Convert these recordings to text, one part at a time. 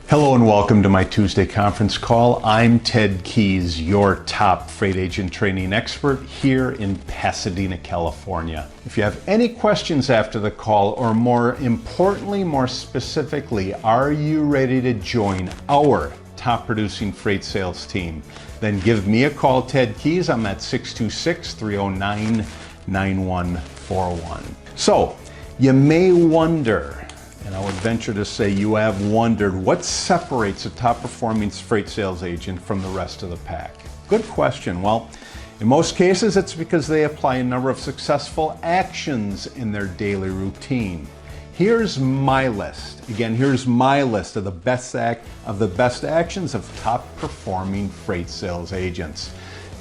Hello and welcome to my Tuesday conference call. I'm Ted Keys, your top freight agent training expert here in Pasadena, California. If you have any questions after the call, or more importantly, more specifically, are you ready to join our top producing freight sales team? Then give me a call, Ted Keys. I'm at 626-309-9141. So you may wonder, and I would venture to say you have wondered, what separates a top performing freight sales agent from the rest of the pack? Good question. Well, in most cases, it's because they apply a number of successful actions in their daily routine. Here's my list. Again, here's my list of the best actions of top performing freight sales agents.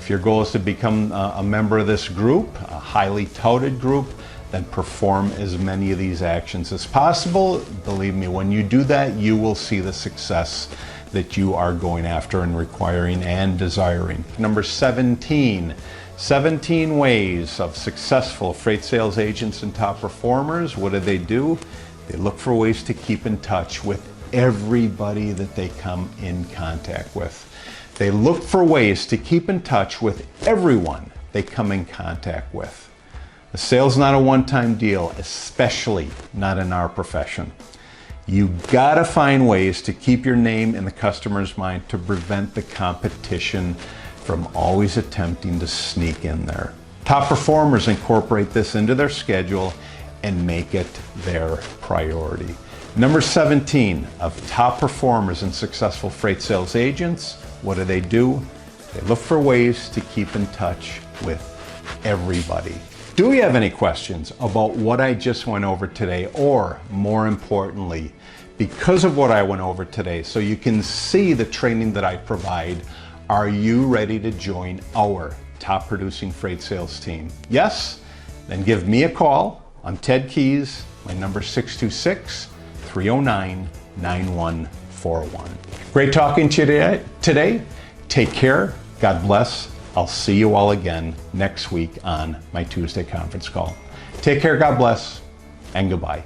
If your goal is to become a member of this group, a highly touted group, then perform as many of these actions as possible. Believe me, when you do that, you will see the success that you are going after and requiring and desiring. Number 17 ways of successful freight sales agents and top performers. What do? They look for ways to keep in touch with everybody that they come in contact with. They look for ways to keep in touch with everyone they come in contact with. The sale's not a one-time deal, especially not in our profession. You gotta find ways to keep your name in the customer's mind to prevent the competition from always attempting to sneak in there. Top performers incorporate this into their schedule and make it their priority. Number 17 of top performers and successful freight sales agents, what do? They look for ways to keep in touch with everybody. Do you have any questions about what I just went over today, or more importantly, because of what I went over today, so you can see the training that I provide, are you ready to join our top producing freight sales team? Yes? Then give me a call. I'm Ted Keys. My number is 626-309-9141. Great talking to you today. Take care. God bless. I'll see you all again next week on my Tuesday conference call. Take care, God bless, and goodbye.